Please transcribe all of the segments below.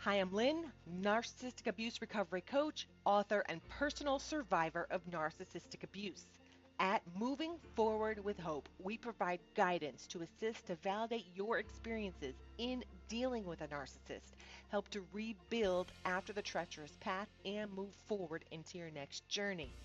Hi, I'm Lynn, Narcissistic Abuse Recovery Coach, author, and personal survivor of narcissistic abuse. At Moving Forward with Hope, we provide guidance to assist to validate your experiences in dealing with a narcissist, help to rebuild after the treacherous path, and move forward into your next journey.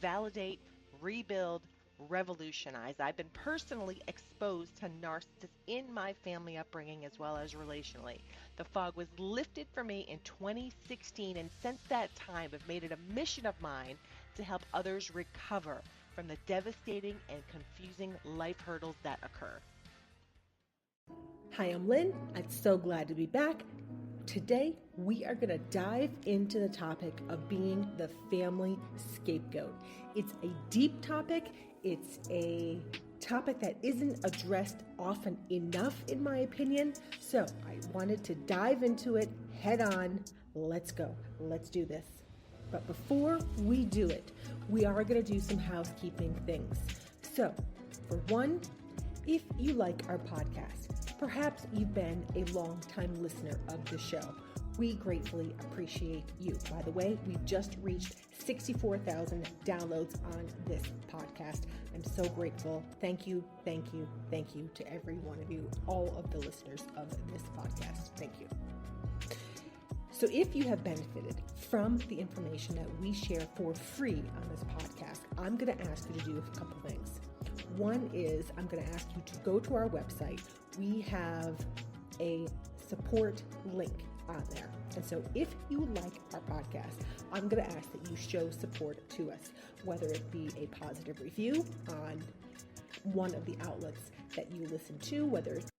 Validate, rebuild, revolutionize. I've been personally exposed to narcissists in my family upbringing as well as relationally. The fog was lifted for me in 2016, and since that time I've made it a mission of mine to help others recover from the devastating and confusing life hurdles that occur. Hi, I'm Lynn. I'm so glad to be back. Today, we are going to dive into the topic of being the family scapegoat. It's a deep topic. It's a topic that isn't addressed often enough, in my opinion. So I wanted to dive into it head on. Let's go. Let's do this. But before we do it, we are going to do some housekeeping things. So, for one, if you like our podcast, perhaps you've been a long-time listener of the show, we gratefully appreciate you. By the way, we've just reached 64,000 downloads on this podcast. I'm so grateful. Thank you, thank you, thank you to every one of you, all of the listeners of this podcast. Thank you. So if you have benefited from the information that we share for free on this podcast, I'm going to ask you to do a couple things. One is I'm going to ask you to go to our website. We have a support link on there. And so if you like our podcast, I'm going to ask that you show support to us, whether it be a positive review on one of the outlets that you listen to, whether it's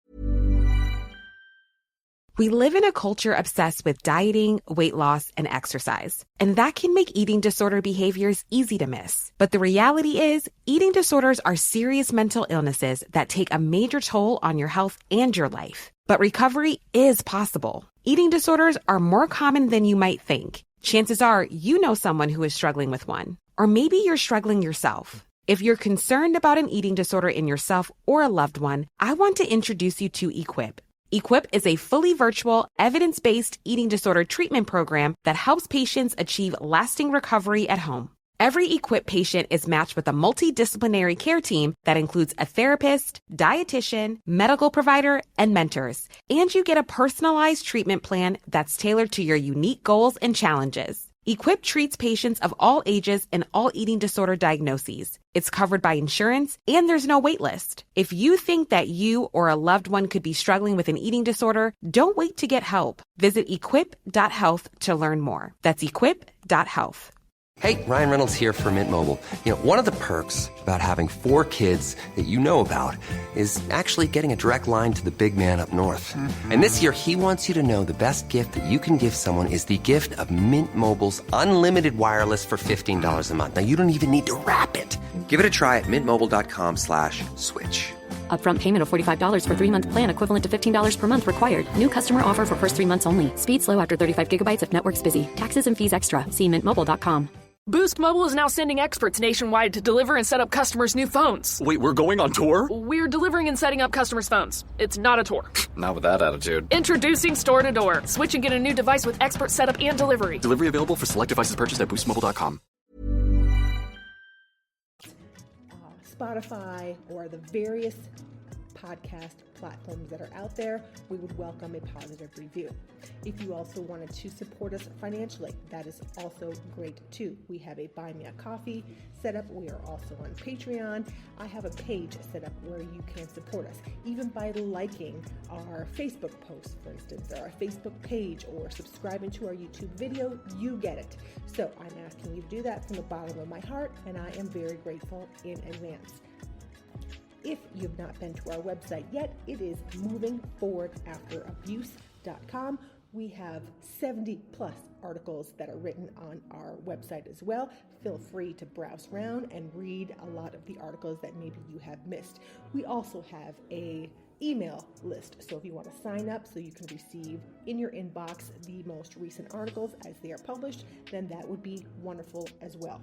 We live in a culture obsessed with dieting, weight loss, and exercise. And that can make eating disorder behaviors easy to miss. But the reality is, eating disorders are serious mental illnesses that take a major toll on your health and your life. But recovery is possible. Eating disorders are more common than you might think. Chances are you know someone who is struggling with one. Or maybe you're struggling yourself. If you're concerned about an eating disorder in yourself or a loved one, I want to introduce you to Equip. Equip is a fully virtual, evidence-based eating disorder treatment program that helps patients achieve lasting recovery at home. Every Equip patient is matched with a multidisciplinary care team that includes a therapist, dietitian, medical provider, and mentors. And you get a personalized treatment plan that's tailored to your unique goals and challenges. Equip treats patients of all ages and all eating disorder diagnoses. It's covered by insurance, and there's no wait list. If you think that you or a loved one could be struggling with an eating disorder, don't wait to get help. Visit equip.health to learn more. That's equip.health. Hey, Ryan Reynolds here for Mint Mobile. You know, one of the perks about having 4 kids that you know about is actually getting a direct line to the big man up north. Mm-hmm. And this year, he wants you to know the best gift that you can give someone is the gift of Mint Mobile's unlimited wireless for $15 a month. Now, you don't even need to wrap it. Give it a try at mintmobile.com/switch. Upfront payment of $45 for 3-month plan equivalent to $15 per month required. New customer offer for first 3 months only. Speed slow after 35 gigabytes if network's busy. Taxes and fees extra. See mintmobile.com. Boost Mobile is now sending experts nationwide to deliver and set up customers' new phones. Wait, we're going on tour? We're delivering and setting up customers' phones. It's not a tour. Not with that attitude. Introducing Store to Door. Switch and get a new device with expert setup and delivery. Delivery available for select devices purchased at boostmobile.com. Spotify or the various podcast platforms that are out there, we would welcome a positive review. If you also wanted to support us financially, that is also great too. We have a Buy Me a Coffee set up. We are also on Patreon. I have a page set up where you can support us, even by liking our Facebook posts, for instance, or our Facebook page, or subscribing to our YouTube video. You get it. So I'm asking you to do that from the bottom of my heart, and I am very grateful in advance. If you've not been to our website yet, it is movingforwardafterabuse.com. We have 70 plus articles that are written on our website as well. Feel free to browse around and read a lot of the articles that maybe you have missed. We also have a email list, so if you want to sign up so you can receive in your inbox the most recent articles as they are published, then that would be wonderful as well.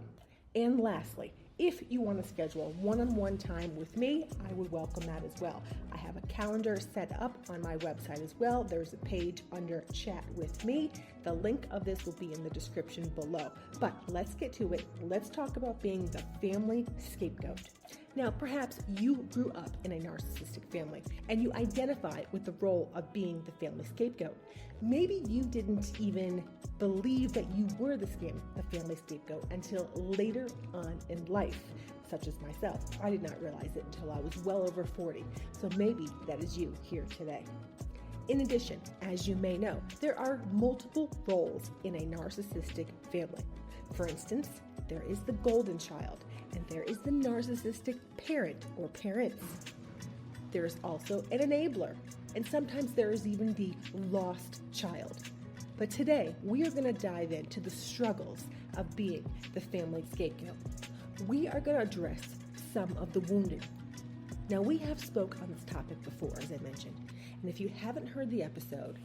And lastly, If you want to schedule one-on-one time with me, I would welcome that as well. I have a calendar set up on my website as well. There's a page under Chat with Me. The link of this will be in the description below. But let's get to it. Let's talk about being the family scapegoat. Now, perhaps you grew up in a narcissistic family and you identify with the role of being the family scapegoat. Maybe you didn't even believe that you were the family scapegoat until later on in life, such as myself. I did not realize it until I was well over 40. So maybe that is you here today. In addition, as you may know, there are multiple roles in a narcissistic family. For instance, there is the golden child, and there is the narcissistic parent or parents. There is also an enabler, and sometimes there is even the lost child. But today, we are going to dive into the struggles of being the family scapegoat. We are going to address some of the wounded. Now, we have spoke on this topic before, as I mentioned, and if you haven't heard the episode,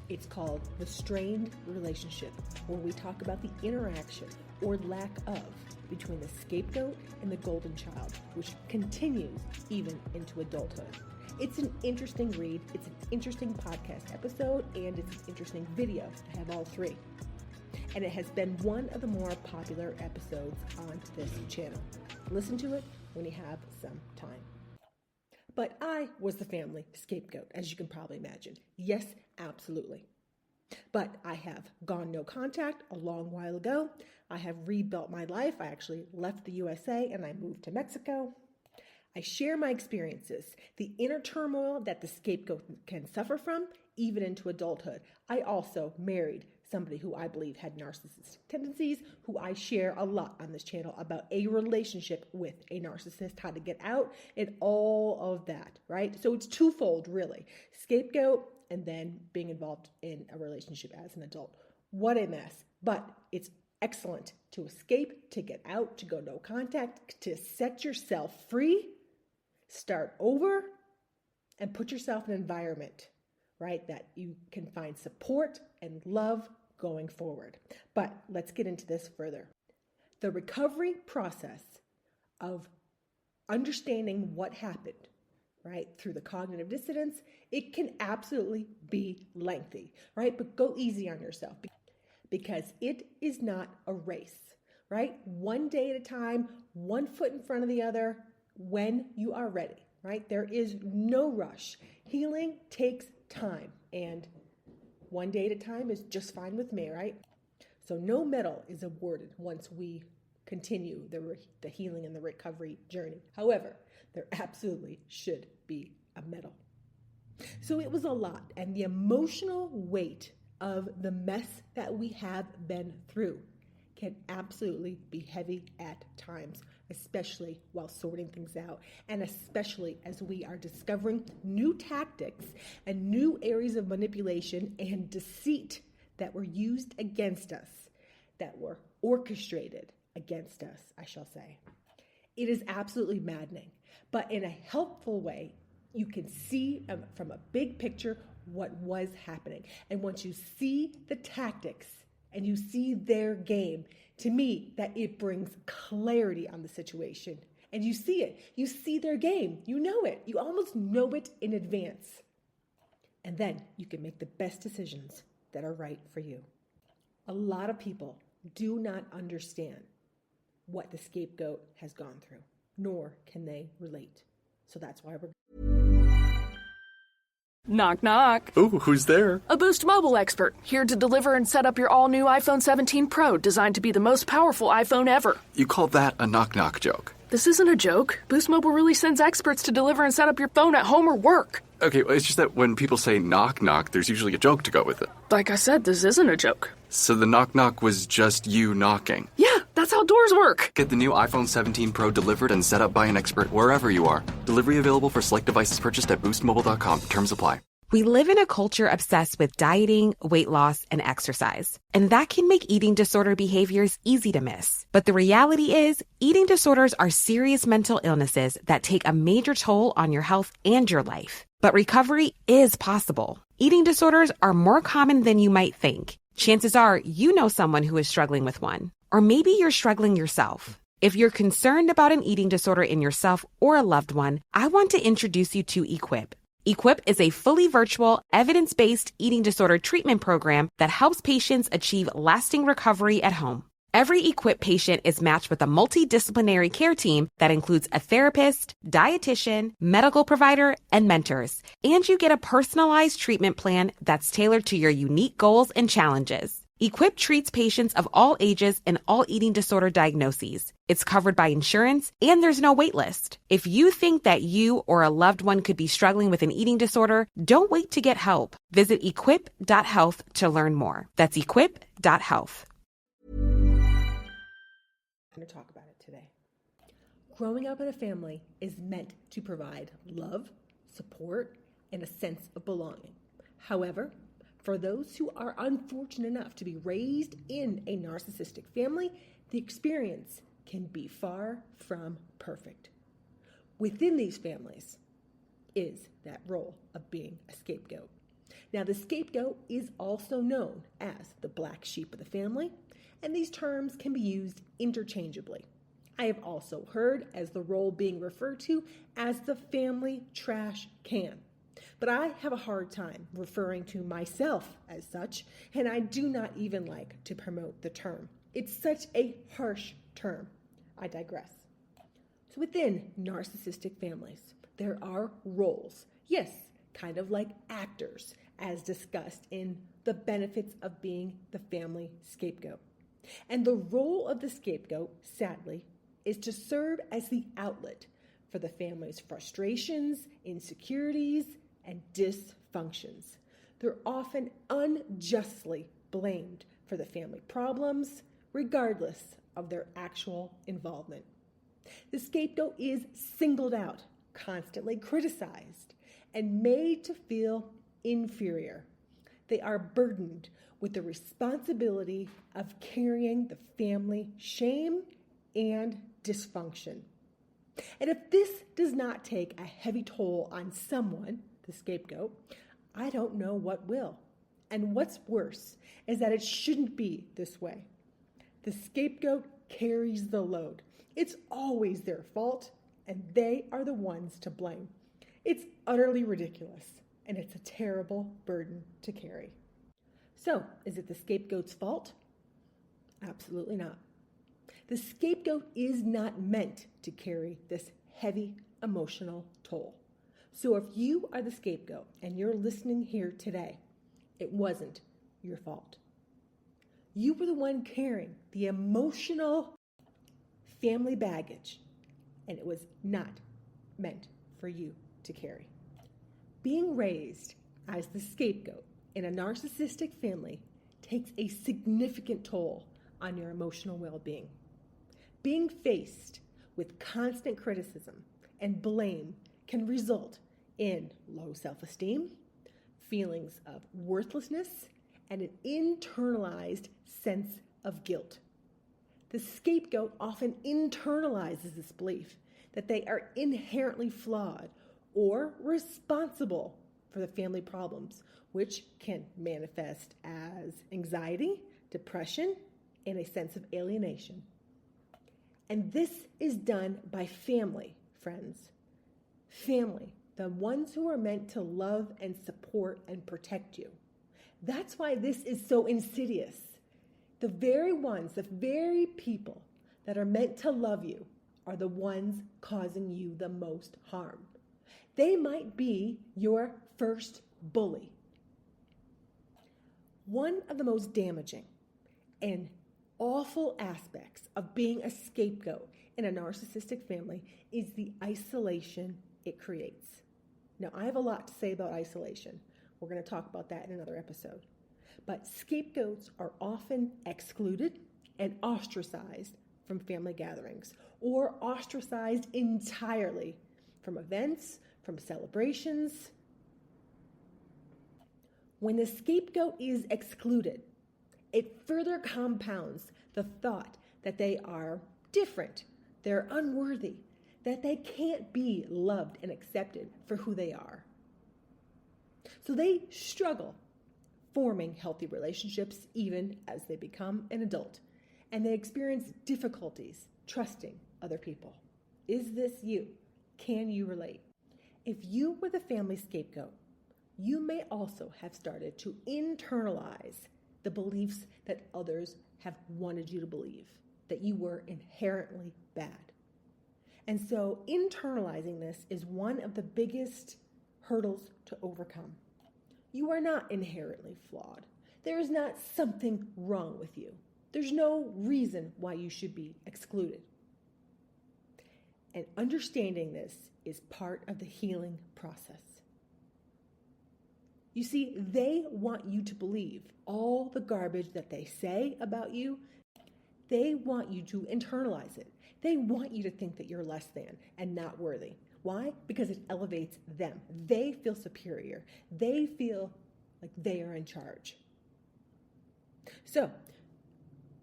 it's called The Strained Relationship, where we talk about the interaction or lack of between the scapegoat and the golden child, which continues even into adulthood. It's an interesting read, it's an interesting podcast episode, and it's an interesting video. I have all three. And it has been one of the more popular episodes on this channel. Listen to it when you have some time. But I was the family scapegoat, as you can probably imagine. Yes, absolutely. But I have gone no contact a long while ago. I have rebuilt my life. I actually left the USA and I moved to Mexico. I share my experiences, the inner turmoil that the scapegoat can suffer from, even into adulthood. I also married somebody who I believe had narcissistic tendencies, who I share a lot on this channel about a relationship with a narcissist, how to get out, and all of that, right? So it's twofold, really. Scapegoat and then being involved in a relationship as an adult. What a mess. But it's excellent to escape, to get out, to go no contact, to set yourself free, start over, and put yourself in an environment, right, that you can find support and love going forward. But let's get into this further. The recovery process of understanding what happened, right, through the cognitive dissonance, it can absolutely be lengthy, right? But go easy on yourself because it is not a race, right? One day at a time, one foot in front of the other when you are ready, right? There is no rush. Healing takes time, and one day at a time is just fine with me, right? So no medal is awarded once we continue the healing and the recovery journey. However, there absolutely should be a medal. So it was a lot, and the emotional weight of the mess that we have been through can absolutely be heavy at times, especially while sorting things out, and especially as we are discovering new tactics and new areas of manipulation and deceit that were used against us, that were orchestrated against us, I shall say. It is absolutely maddening, but in a helpful way, you can see from a big picture what was happening. And once you see the tactics and you see their game, to me, that it brings clarity on the situation. And you see it. You see their game. You know it. You almost know it in advance. And then you can make the best decisions that are right for you. A lot of people do not understand what the scapegoat has gone through, nor can they relate. So that's why we're... Knock, knock. Ooh, who's there? A Boost Mobile expert, here to deliver and set up your all-new iPhone 17 Pro, designed to be the most powerful iPhone ever. You call that a knock-knock joke? This isn't a joke. Boost Mobile really sends experts to deliver and set up your phone at home or work. Okay, well, it's just that when people say knock-knock, there's usually a joke to go with it. Like I said, this isn't a joke. So the knock-knock was just you knocking? Yeah, that's how doors work. Get the new iPhone 17 Pro delivered and set up by an expert wherever you are. Delivery available for select devices purchased at boostmobile.com. Terms apply. We live in a culture obsessed with dieting, weight loss, and exercise. And that can make eating disorder behaviors easy to miss. But the reality is, eating disorders are serious mental illnesses that take a major toll on your health and your life. But recovery is possible. Eating disorders are more common than you might think. Chances are you know someone who is struggling with one. Or maybe you're struggling yourself. If you're concerned about an eating disorder in yourself or a loved one, I want to introduce you to Equip. Equip is a fully virtual, evidence-based eating disorder treatment program that helps patients achieve lasting recovery at home. Every Equip patient is matched with a multidisciplinary care team that includes a therapist, dietitian, medical provider, and mentors. And you get a personalized treatment plan that's tailored to your unique goals and challenges. Equip treats patients of all ages and all eating disorder diagnoses. It's covered by insurance, and there's no wait list. If you think that you or a loved one could be struggling with an eating disorder, don't wait to get help. Visit equip.health to learn more. That's equip.health. I'm going to talk about it today. Growing up in a family is meant to provide love, support, and a sense of belonging. However, for those who are unfortunate enough to be raised in a narcissistic family, the experience can be far from perfect. Within these families is that role of being a scapegoat. Now, the scapegoat is also known as the black sheep of the family, and these terms can be used interchangeably. I have also heard as the role being referred to as the family trash can. But I have a hard time referring to myself as such, and I do not even like to promote the term. It's such a harsh term. I digress. So within narcissistic families, there are roles. Yes, kind of like actors, as discussed in the benefits of being the family scapegoat. And the role of the scapegoat, sadly, is to serve as the outlet for the family's frustrations, insecurities, and dysfunctions. They're often unjustly blamed for the family problems, regardless of their actual involvement. The scapegoat is singled out, constantly criticized, and made to feel inferior. They are burdened with the responsibility of carrying the family shame and dysfunction. And if this does not take a heavy toll on someone, the scapegoat, I don't know what will. And what's worse is that it shouldn't be this way. The scapegoat carries the load. It's always their fault, and they are the ones to blame. It's utterly ridiculous, and it's a terrible burden to carry. So, is it the scapegoat's fault? Absolutely not. The scapegoat is not meant to carry this heavy emotional toll. So if you are the scapegoat and you're listening here today, it wasn't your fault. You were the one carrying the emotional family baggage, and it was not meant for you to carry. Being raised as the scapegoat in a narcissistic family takes a significant toll on your emotional well-being. Being faced with constant criticism and blame can result in low self-esteem, feelings of worthlessness, and an internalized sense of guilt. The scapegoat often internalizes this belief that they are inherently flawed or responsible for the family problems, which can manifest as anxiety, depression, and a sense of alienation. And this is done by family, friends. Family, the ones who are meant to love and support and protect you. That's why this is so insidious. The very ones, the very people that are meant to love you are the ones causing you the most harm. They might be your first bully. One of the most damaging and awful aspects of being a scapegoat in a narcissistic family is the isolation it creates. Now, I have a lot to say about isolation. We're going to talk about that in another episode. But scapegoats are often excluded and ostracized from family gatherings, or ostracized entirely from events, from celebrations. When the scapegoat is excluded, it further compounds the thought that they are different, they're unworthy, that they can't be loved and accepted for who they are. So they struggle forming healthy relationships even as they become an adult, and they experience difficulties trusting other people. Is this you? Can you relate? If you were the family scapegoat, you may also have started to internalize the beliefs that others have wanted you to believe, that you were inherently bad. And so internalizing this is one of the biggest hurdles to overcome. You are not inherently flawed. There is not something wrong with you. There's no reason why you should be excluded. And understanding this is part of the healing process. You see, they want you to believe all the garbage that they say about you. They want you to internalize it. They want you to think that you're less than and not worthy. Why? Because it elevates them. They feel superior. They feel like they are in charge. So,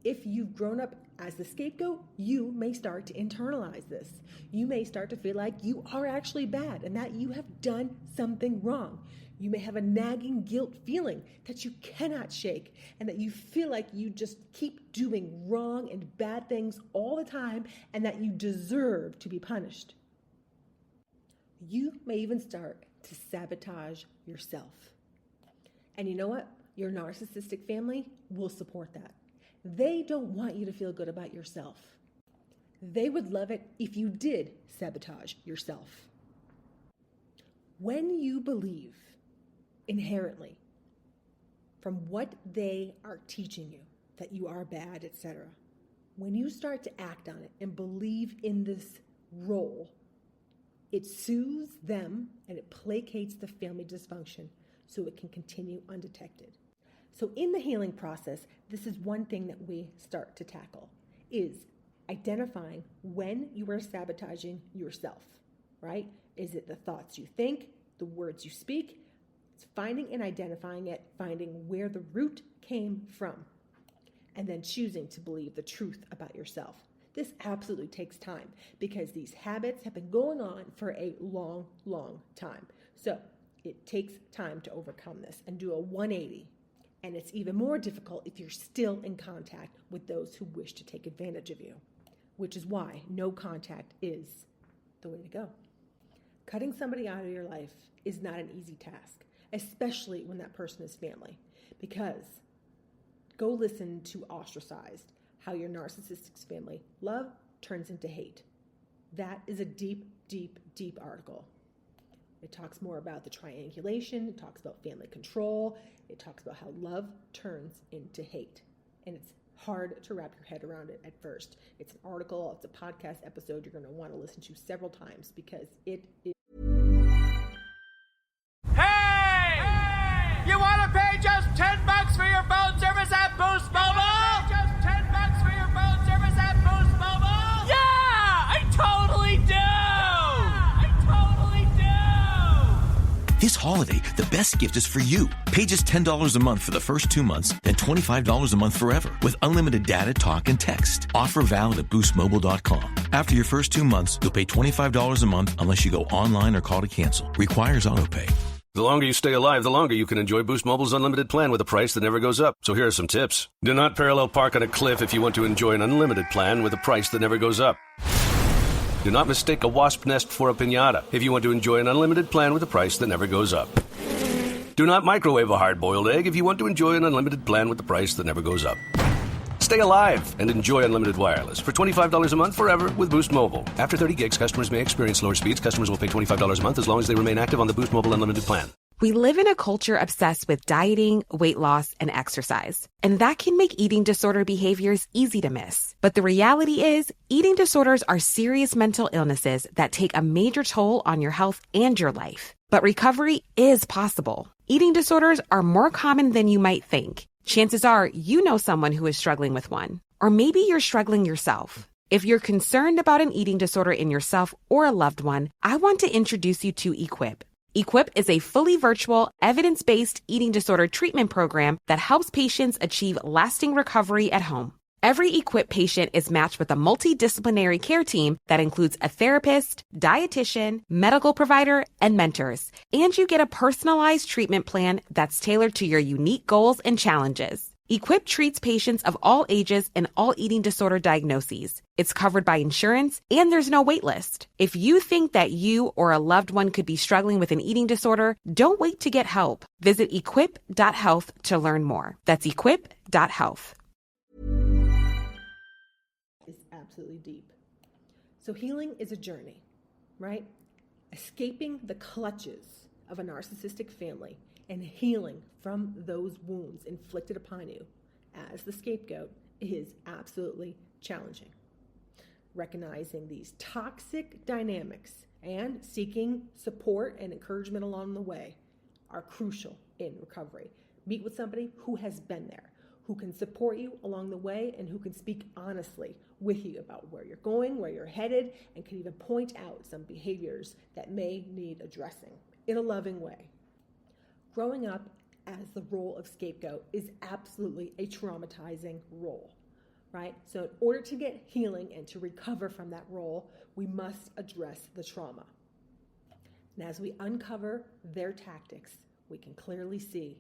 if you've grown up as the scapegoat, you may start to internalize this. You may start to feel like you are actually bad and that you have done something wrong. You may have a nagging guilt feeling that you cannot shake and that you feel like you just keep doing wrong and bad things all the time and that you deserve to be punished. You may even start to sabotage yourself. And you know what? Your narcissistic family will support that. They don't want you to feel good about yourself. They would love it if you did sabotage yourself. When you believe inherently from what they are teaching you, that you are bad, etc., when you start to act on it and believe in this role, it soothes them and it placates the family dysfunction so it can continue undetected. So in the healing process, this is one thing that we start to tackle, is identifying when you are sabotaging yourself, right? Is it the thoughts you think, the words you speak? It's finding and identifying it, finding where the root came from, and then choosing to believe the truth about yourself. This absolutely takes time because these habits have been going on for a long, long time. So it takes time to overcome this and do a 180. And it's even more difficult if you're still in contact with those who wish to take advantage of you, which is why no contact is the way to go. Cutting somebody out of your life is not an easy task, especially when that person is family, because go listen to Ostracized, How Your Narcissistic Family Love Turns into Hate. That is a deep, deep, deep article. It talks more about the triangulation. It talks about family control. It talks about how love turns into hate. And it's hard to wrap your head around it at first. It's an article. It's a podcast episode you're going to want to listen to several times because it is. Hey! You want to pay just $10 for your phone service at Boost Mobile? Just $10 for your phone service at Boost Mobile? Yeah! I totally do! This holiday, the best gift is for you. Pay just $10 a month for the first 2 months, then $25 a month forever with unlimited data, talk, and text. Offer valid at boostmobile.com. After your first 2 months, you'll pay $25 a month unless you go online or call to cancel. Requires autopay. The longer you stay alive, the longer you can enjoy Boost Mobile's unlimited plan with a price that never goes up. So here are some tips. Do not parallel park on a cliff if you want to enjoy an unlimited plan with a price that never goes up. Do not mistake a wasp nest for a piñata if you want to enjoy an unlimited plan with a price that never goes up. Do not microwave a hard-boiled egg if you want to enjoy an unlimited plan with the price that never goes up. Stay alive and enjoy unlimited wireless for $25 a month forever with Boost Mobile. After 30 gigs, customers may experience lower speeds. Customers will pay $25 a month as long as they remain active on the Boost Mobile Unlimited plan. We live in a culture obsessed with dieting, weight loss, and exercise. And that can make eating disorder behaviors easy to miss. But the reality is, eating disorders are serious mental illnesses that take a major toll on your health and your life. But recovery is possible. Eating disorders are more common than you might think. Chances are you know someone who is struggling with one. Or maybe you're struggling yourself. If you're concerned about an eating disorder in yourself or a loved one, I want to introduce you to Equip. Equip is a fully virtual, evidence-based eating disorder treatment program that helps patients achieve lasting recovery at home. Every Equip patient is matched with a multidisciplinary care team that includes a therapist, dietitian, medical provider, and mentors. And you get a personalized treatment plan that's tailored to your unique goals and challenges. Equip treats patients of all ages and all eating disorder diagnoses. It's covered by insurance, and there's no wait list. If you think that you or a loved one could be struggling with an eating disorder, don't wait to get help. Visit equip.health to learn more. That's equip.health. It's absolutely deep. So healing is a journey, right? Escaping the clutches of a narcissistic family and healing from those wounds inflicted upon you as the scapegoat is absolutely challenging. Recognizing these toxic dynamics and seeking support and encouragement along the way are crucial in recovery. Meet with somebody who has been there, who can support you along the way, and who can speak honestly with you about where you're going, where you're headed, and can even point out some behaviors that may need addressing in a loving way. Growing up as the role of scapegoat is absolutely a traumatizing role, right? So in order to get healing and to recover from that role, we must address the trauma. And as we uncover their tactics, we can clearly see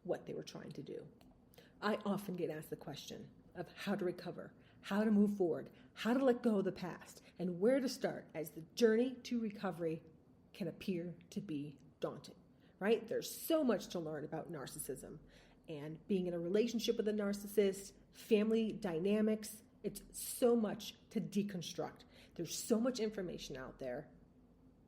what they were trying to do. I often get asked the question of how to recover, how to move forward, how to let go of the past, and where to start, as the journey to recovery can appear to be daunting. Right? There's so much to learn about narcissism and being in a relationship with a narcissist, family dynamics. It's so much to deconstruct. There's so much information out there,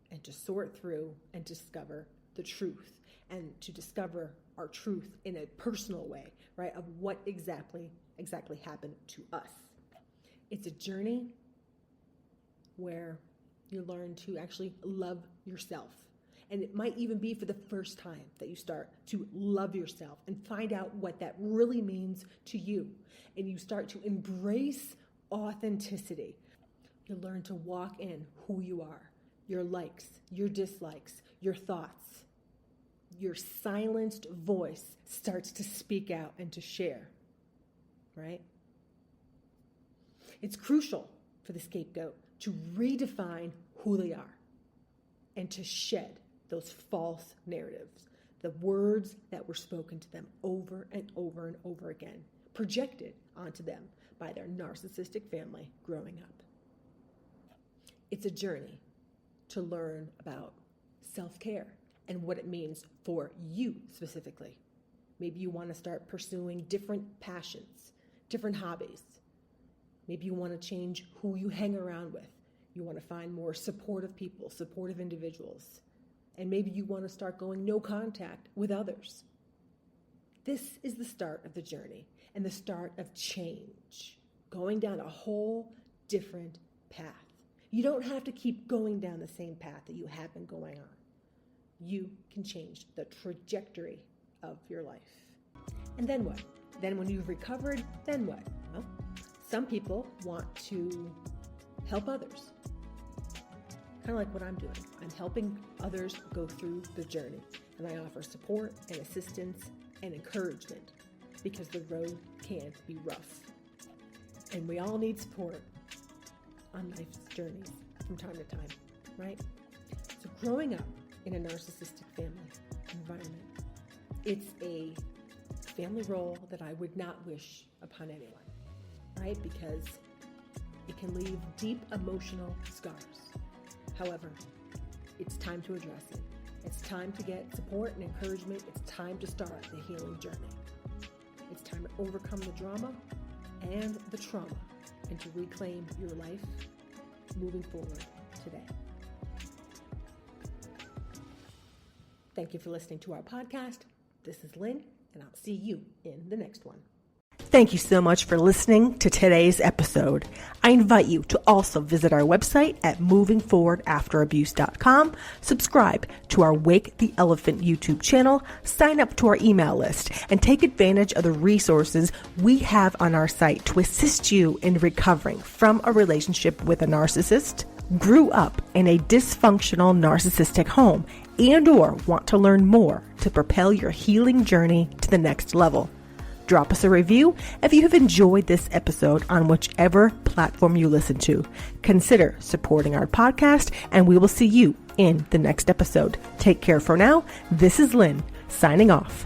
and to sort through and discover the truth, and to discover our truth in a personal way, right? Of what exactly happened to us. It's a journey where you learn to actually love yourself. And it might even be for the first time that you start to love yourself and find out what that really means to you. And you start to embrace authenticity. You learn to walk in who you are, your likes, your dislikes, your thoughts. Your silenced voice starts to speak out and to share, right? It's crucial for the scapegoat to redefine who they are and to shed those false narratives, the words that were spoken to them over and over and over again, projected onto them by their narcissistic family growing up. It's a journey to learn about self-care and what it means for you specifically. Maybe you want to start pursuing different passions, different hobbies. Maybe you want to change who you hang around with. You want to find more supportive people, supportive individuals. And maybe you want to start going no contact with others. This is the start of the journey and the start of change, going down a whole different path. You don't have to keep going down the same path that you have been going on. You can change the trajectory of your life. And then what? Then when you've recovered, then what? Well, some people want to help others. Kind of like what I'm doing. I'm helping others go through the journey, and I offer support and assistance and encouragement because the road can be rough. And we all need support on life's journeys from time to time, right? So growing up in a narcissistic family environment, it's a family role that I would not wish upon anyone, right? Because it can leave deep emotional scars. However, it's time to address it. It's time to get support and encouragement. It's time to start the healing journey. It's time to overcome the drama and the trauma and to reclaim your life moving forward today. Thank you for listening to our podcast. This is Lynn, and I'll see you in the next one. Thank you so much for listening to today's episode. I invite you to also visit our website at movingforwardafterabuse.com, subscribe to our Wake the Elephant YouTube channel, sign up to our email list, and take advantage of the resources we have on our site to assist you in recovering from a relationship with a narcissist, grew up in a dysfunctional narcissistic home, and or want to learn more to propel your healing journey to the next level. Drop us a review if you have enjoyed this episode on whichever platform you listen to. Consider supporting our podcast, and we will see you in the next episode. Take care for now. This is Lynn, signing off.